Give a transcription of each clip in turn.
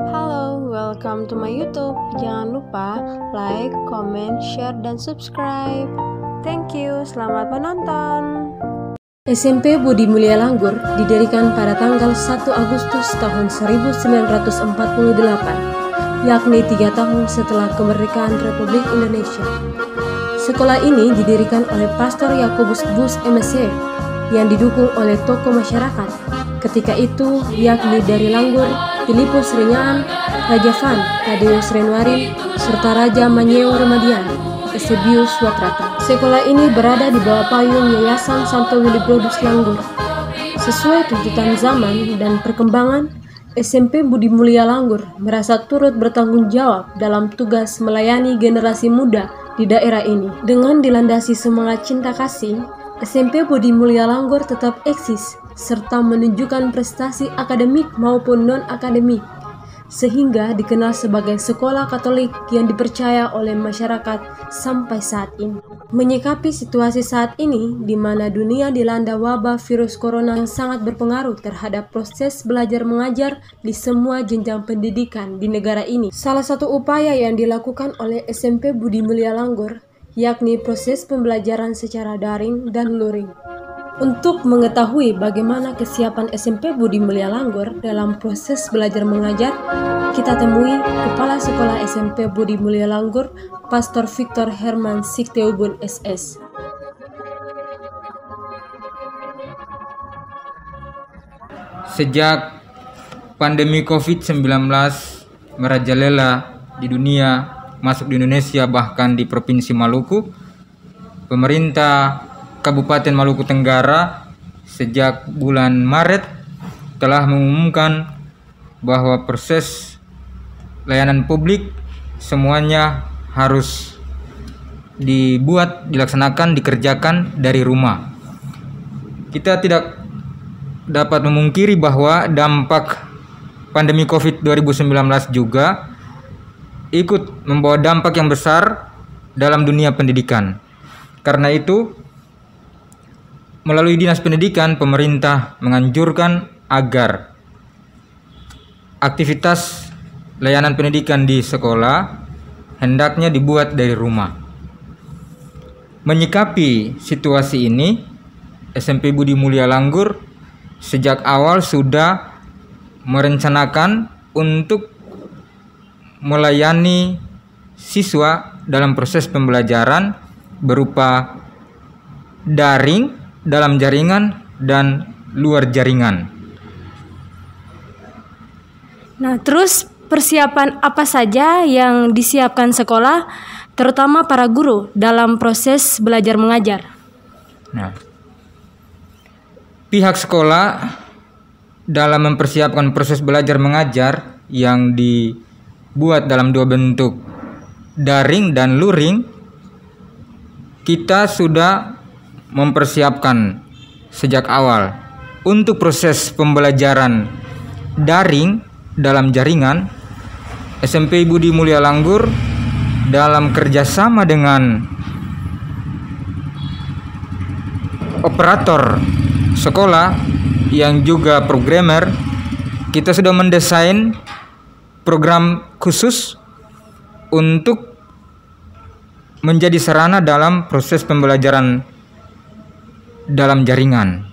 Halo, welcome to my YouTube. Jangan lupa like, comment, share, dan subscribe. Thank you, selamat menonton. SMP Budi Mulia Langgur didirikan pada tanggal 1 Agustus tahun 1948, yakni 3 tahun setelah kemerdekaan Republik Indonesia. Sekolah ini didirikan oleh Pastor Yakobus Bus MSc yang didukung oleh tokoh masyarakat ketika itu, yakni dari Langgur, Filipus Renyaan, Raja Van, Tadeus Renwarin, serta Raja Manyeo Remadian, Eusebius Watrata. Sekolah ini berada di bawah payung Yayasan Santo Willibrordus Langgur. Sesuai tuntutan zaman dan perkembangan, SMP Budi Mulia Langgur merasa turut bertanggung jawab dalam tugas melayani generasi muda di daerah ini. Dengan dilandasi semangat cinta kasih, SMP Budi Mulia Langgur tetap eksis serta menunjukkan prestasi akademik maupun non-akademik, sehingga dikenal sebagai sekolah Katolik yang dipercaya oleh masyarakat sampai saat ini. Menyikapi situasi saat ini, di mana dunia dilanda wabah virus corona yang sangat berpengaruh terhadap proses belajar mengajar di semua jenjang pendidikan di negara ini. Salah satu upaya yang dilakukan oleh SMP Budi Mulia Langgur, yakni proses pembelajaran secara daring dan luring. Untuk mengetahui bagaimana kesiapan SMP Budi Mulia Langgur dalam proses belajar mengajar, kita temui Kepala Sekolah SMP Budi Mulia Langgur, Pastor Victor Herman Sikteubun SS. Sejak pandemi COVID-19 merajalela di dunia, masuk di Indonesia bahkan di Provinsi Maluku, pemerintah Kabupaten Maluku Tenggara sejak bulan Maret telah mengumumkan bahwa proses layanan publik semuanya harus dilaksanakan, dikerjakan dari rumah. Kita tidak dapat memungkiri bahwa dampak pandemi COVID 2019 juga ikut membawa dampak yang besar dalam dunia pendidikan. Karena itu, melalui Dinas Pendidikan, pemerintah menganjurkan agar aktivitas layanan pendidikan di sekolah hendaknya dibuat dari rumah. Menyikapi situasi ini, SMP Budi Mulia Langgur sejak awal sudah merencanakan untuk melayani siswa dalam proses pembelajaran berupa daring, dalam jaringan dan luar jaringan. Nah, terus persiapan apa saja yang disiapkan sekolah, terutama para guru dalam proses belajar mengajar? Nah, pihak sekolah dalam mempersiapkan proses belajar mengajar yang dibuat dalam dua bentuk, daring dan luring, kita sudah mempersiapkan sejak awal untuk proses pembelajaran daring dalam jaringan. SMP Budi Mulia Langgur dalam kerjasama dengan operator sekolah yang juga programmer, kita sudah mendesain program khusus untuk menjadi sarana dalam proses pembelajaran dalam jaringan.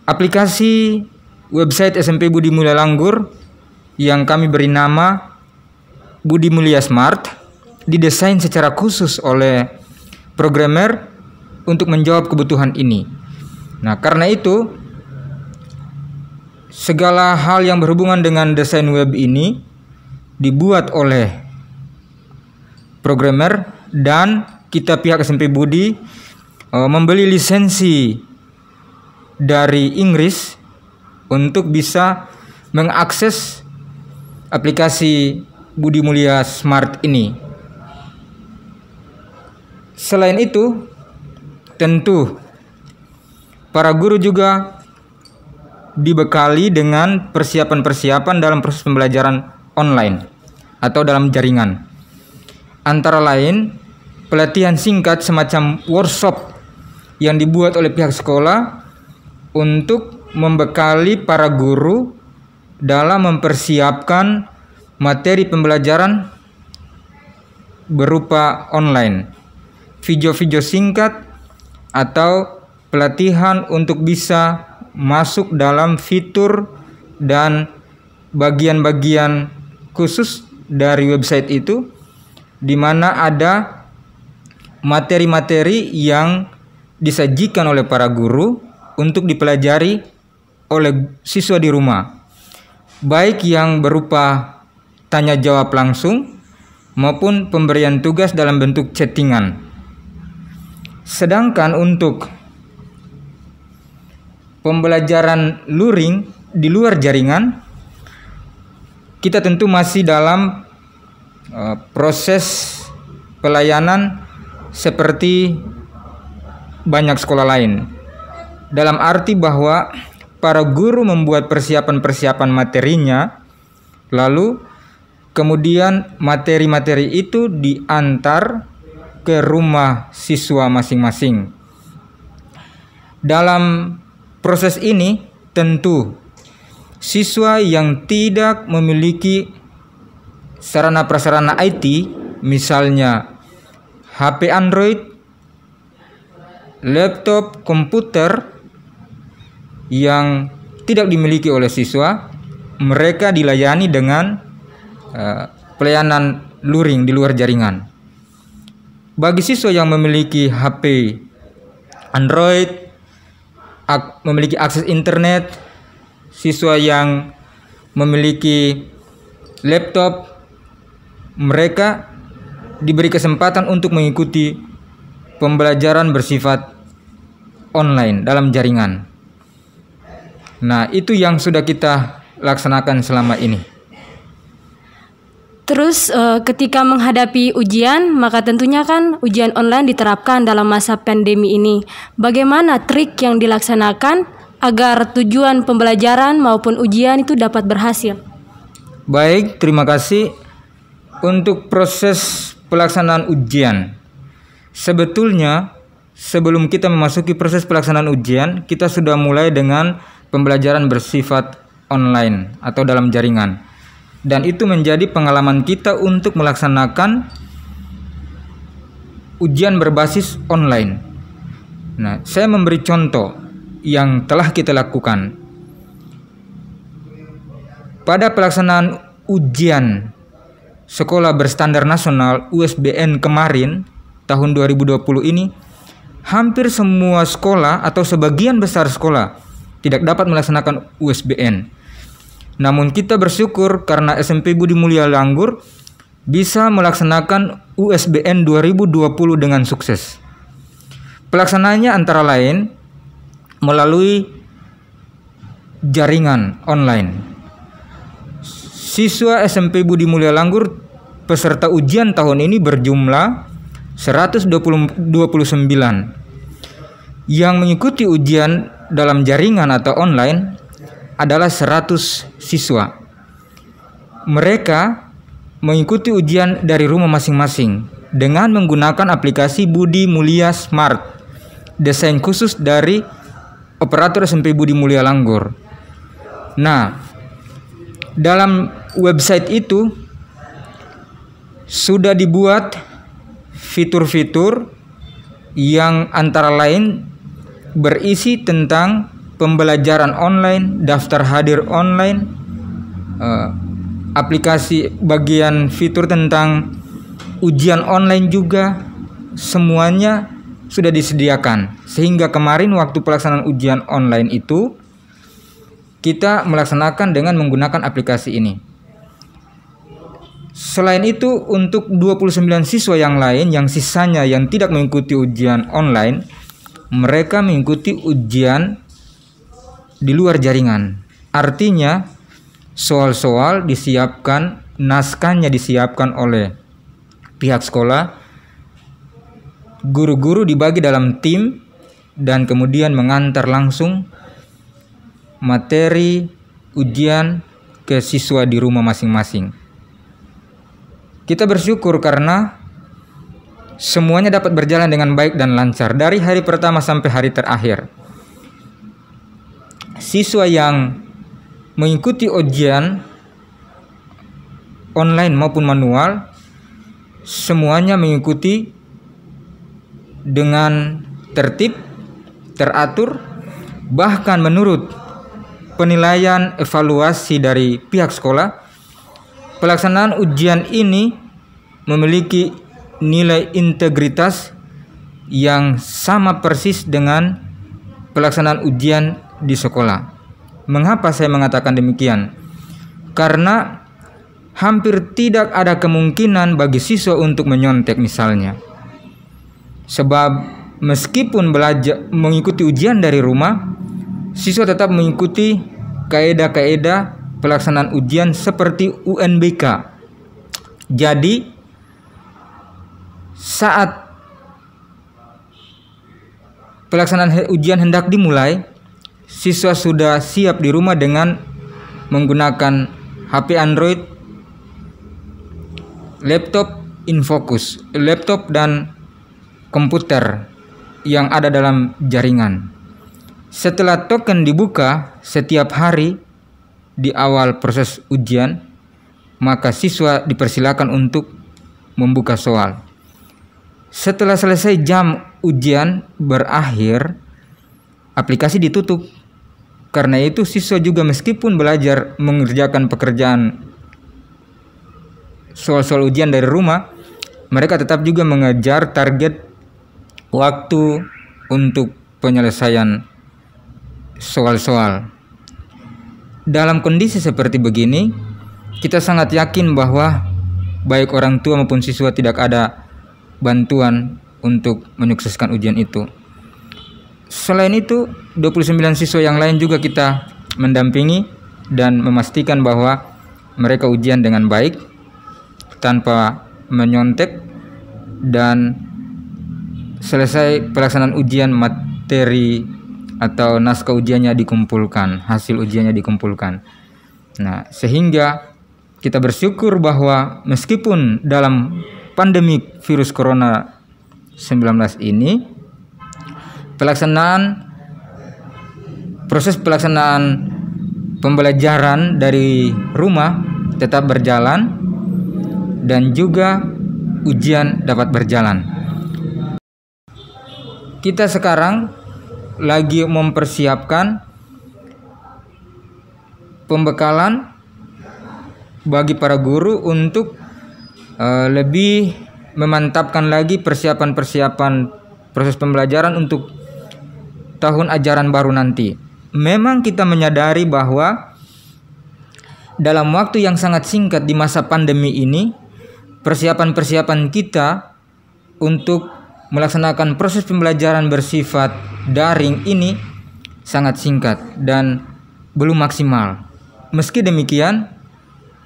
Aplikasi website SMP Budi Mulia Langgur yang kami beri nama Budi Mulia Smart didesain secara khusus oleh programmer untuk menjawab kebutuhan ini. Nah, karena itu segala hal yang berhubungan dengan desain web ini dibuat oleh programmer, dan kita pihak SMP Budi membeli lisensi dari Inggris untuk bisa mengakses aplikasi Budi Mulia Smart ini. Selain itu, tentu para guru juga dibekali dengan persiapan-persiapan dalam proses pembelajaran online atau dalam jaringan. Antara lain, pelatihan singkat semacam workshop yang dibuat oleh pihak sekolah untuk membekali para guru dalam mempersiapkan materi pembelajaran berupa online, video-video singkat atau pelatihan untuk bisa masuk dalam fitur dan bagian-bagian khusus dari website itu, di mana ada materi-materi yang disajikan oleh para guru untuk dipelajari oleh siswa di rumah, baik yang berupa tanya jawab langsung maupun pemberian tugas dalam bentuk chattingan. Sedangkan untuk pembelajaran luring di luar jaringan, kita tentu masih dalam proses pelayanan seperti banyak sekolah lain, dalam arti bahwa para guru membuat persiapan-persiapan materinya, lalu kemudian materi-materi itu diantar ke rumah siswa masing-masing. Dalam proses ini tentu siswa yang tidak memiliki sarana prasarana IT, misalnya HP Android, laptop, komputer yang tidak dimiliki oleh siswa, mereka dilayani dengan pelayanan luring di luar jaringan. Bagi siswa yang memiliki HP Android, memiliki akses internet, siswa yang memiliki laptop, mereka diberi kesempatan untuk mengikuti pembelajaran bersifat online dalam jaringan. Nah, itu yang sudah kita laksanakan selama ini. Terus ketika menghadapi ujian, maka tentunya kan ujian online diterapkan dalam masa pandemi ini. Bagaimana trik yang dilaksanakan agar tujuan pembelajaran maupun ujian itu dapat berhasil? Baik, terima kasih. Untuk proses pelaksanaan ujian, sebetulnya sebelum kita memasuki proses pelaksanaan ujian, kita sudah mulai dengan pembelajaran bersifat online atau dalam jaringan. Dan itu menjadi pengalaman kita untuk melaksanakan ujian berbasis online. Nah, saya memberi contoh yang telah kita lakukan. Pada pelaksanaan ujian sekolah berstandar nasional USBN kemarin, tahun 2020 ini, hampir semua sekolah atau sebagian besar sekolah tidak dapat melaksanakan USBN. Namun kita bersyukur karena SMP Budi Mulia Langgur bisa melaksanakan USBN 2020 dengan sukses. Pelaksanaannya antara lain melalui jaringan online. Siswa SMP Budi Mulia Langgur peserta ujian tahun ini berjumlah 129. Yang mengikuti ujian dalam jaringan atau online adalah 100 siswa. Mereka mengikuti ujian dari rumah masing-masing dengan menggunakan aplikasi Budi Mulia Smart, desain khusus dari operator SMP Budi Mulia Langgur. Nah, dalam website itu sudah dibuat fitur-fitur yang antara lain berisi tentang pembelajaran online, daftar hadir online, aplikasi bagian fitur tentang ujian online juga, semuanya sudah disediakan. Sehingga kemarin waktu pelaksanaan ujian online itu kita melaksanakan dengan menggunakan aplikasi ini. Selain itu, untuk 29 siswa yang lain yang sisanya yang tidak mengikuti ujian online, mereka mengikuti ujian di luar jaringan. Artinya soal-soal disiapkan, naskahnya disiapkan oleh pihak sekolah, guru-guru dibagi dalam tim dan kemudian mengantar langsung materi ujian ke siswa di rumah masing-masing. Kita bersyukur karena semuanya dapat berjalan dengan baik dan lancar dari hari pertama sampai hari terakhir. Siswa yang mengikuti ujian online maupun manual, semuanya mengikuti dengan tertib, teratur, bahkan menurut penilaian evaluasi dari pihak sekolah, pelaksanaan ujian ini memiliki nilai integritas yang sama persis dengan pelaksanaan ujian di sekolah. Mengapa saya mengatakan demikian? Karena hampir tidak ada kemungkinan bagi siswa untuk menyontek misalnya. Sebab meskipun belajar mengikuti ujian dari rumah, siswa tetap mengikuti kaedah-kaedah pelaksanaan ujian seperti UNBK. Jadi saat pelaksanaan ujian hendak dimulai, siswa sudah siap di rumah dengan menggunakan HP Android, laptop InFocus, laptop dan komputer yang ada dalam jaringan. Setelah token dibuka setiap hari di awal proses ujian, maka siswa dipersilakan untuk membuka soal. Setelah selesai jam ujian berakhir, aplikasi ditutup. Karena itu siswa juga meskipun belajar mengerjakan pekerjaan soal-soal ujian dari rumah, mereka tetap juga mengejar target waktu untuk penyelesaian soal-soal. Dalam kondisi seperti begini, kita sangat yakin bahwa baik orang tua maupun siswa tidak ada bantuan untuk menyukseskan ujian itu. Selain itu, 29 siswa yang lain juga kita mendampingi dan memastikan bahwa mereka ujian dengan baik, tanpa menyontek, dan selesai pelaksanaan ujian materi atau naskah ujiannya dikumpulkan, hasil ujiannya dikumpulkan. Nah, sehingga kita bersyukur bahwa meskipun dalam pandemi virus corona 19 ini, proses pelaksanaan pembelajaran dari rumah tetap berjalan dan juga ujian dapat berjalan. Kita sekarang lagi mempersiapkan pembekalan bagi para guru untuk lebih memantapkan lagi persiapan proses pembelajaran untuk tahun ajaran baru nanti. Memang kita menyadari bahwa dalam waktu yang sangat singkat di masa pandemi ini, persiapan kita untuk melaksanakan proses pembelajaran bersifat daring ini sangat singkat dan belum maksimal. Meski demikian,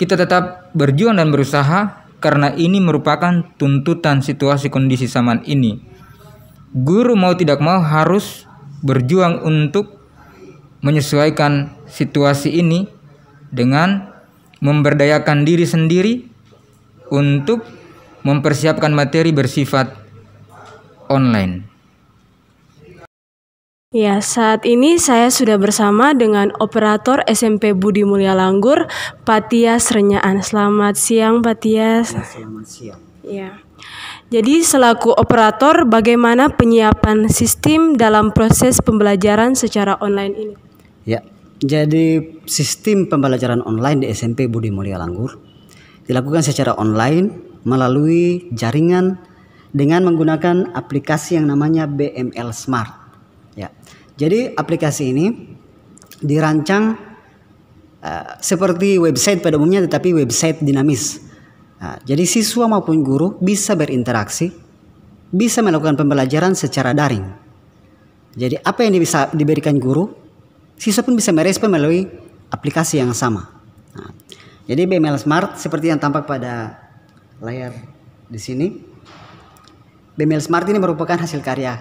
kita tetap berjuang dan berusaha karena ini merupakan tuntutan situasi kondisi zaman ini. Guru mau tidak mau harus berjuang untuk menyesuaikan situasi ini dengan memberdayakan diri sendiri untuk mempersiapkan materi bersifat online. Ya, saat ini saya sudah bersama dengan operator SMP Budi Mulya Langgur, Pak Tias Renyaan. Selamat siang, Pak Tias. Ya, selamat siang. Ya. Jadi selaku operator, bagaimana penyiapan sistem dalam proses pembelajaran secara online ini? Ya, jadi sistem pembelajaran online di SMP Budi Mulya Langgur dilakukan secara online melalui jaringan dengan menggunakan aplikasi yang namanya BML Smart. Ya, jadi aplikasi ini dirancang seperti website pada umumnya, tetapi website dinamis. Nah, jadi siswa maupun guru bisa berinteraksi, bisa melakukan pembelajaran secara daring. Jadi apa yang bisa diberikan guru, siswa pun bisa merespon melalui aplikasi yang sama. Nah, jadi BML Smart seperti yang tampak pada layar di sini. BML Smart ini merupakan hasil karya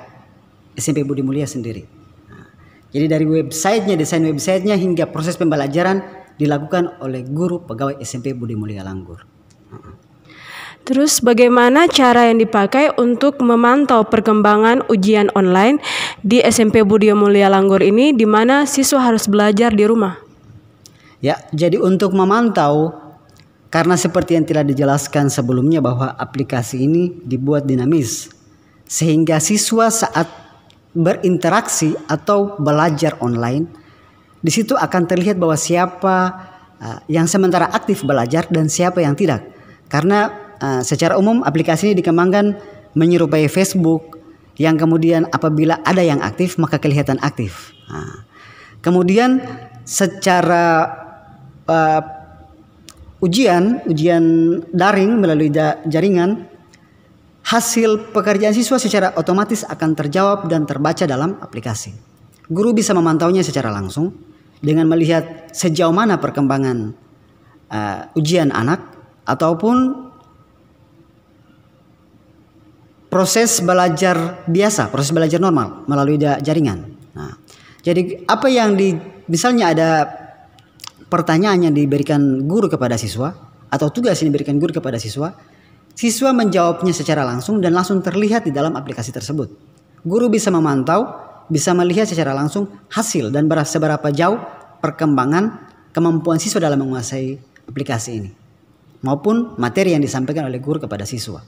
SMP Budi Mulya sendiri. Nah, jadi dari websitenya, desain websitenya hingga proses pembelajaran dilakukan oleh guru pegawai SMP Budi Mulya Langgur. Terus bagaimana cara yang dipakai untuk memantau perkembangan ujian online di SMP Budi Mulya Langgur ini, di mana siswa harus belajar di rumah? Ya, jadi untuk memantau, karena seperti yang telah dijelaskan sebelumnya bahwa aplikasi ini dibuat dinamis, sehingga siswa saat berinteraksi atau belajar online, di situ akan terlihat bahwa siapa yang sementara aktif belajar dan siapa yang tidak. Karena secara umum aplikasi ini dikembangkan menyerupai Facebook, yang kemudian apabila ada yang aktif maka kelihatan aktif. Kemudian secara ujian daring melalui jaringan, hasil pekerjaan siswa secara otomatis akan terjawab dan terbaca dalam aplikasi. Guru bisa memantaunya secara langsung dengan melihat sejauh mana perkembangan ujian anak ataupun proses belajar biasa, proses belajar normal melalui jaringan. Jadi apa yang misalnya ada pertanyaan yang diberikan guru kepada siswa atau tugas yang diberikan guru kepada siswa, siswa menjawabnya secara langsung dan langsung terlihat di dalam aplikasi tersebut. Guru bisa memantau, bisa melihat secara langsung hasil dan seberapa jauh perkembangan kemampuan siswa dalam menguasai aplikasi ini maupun materi yang disampaikan oleh guru kepada siswa.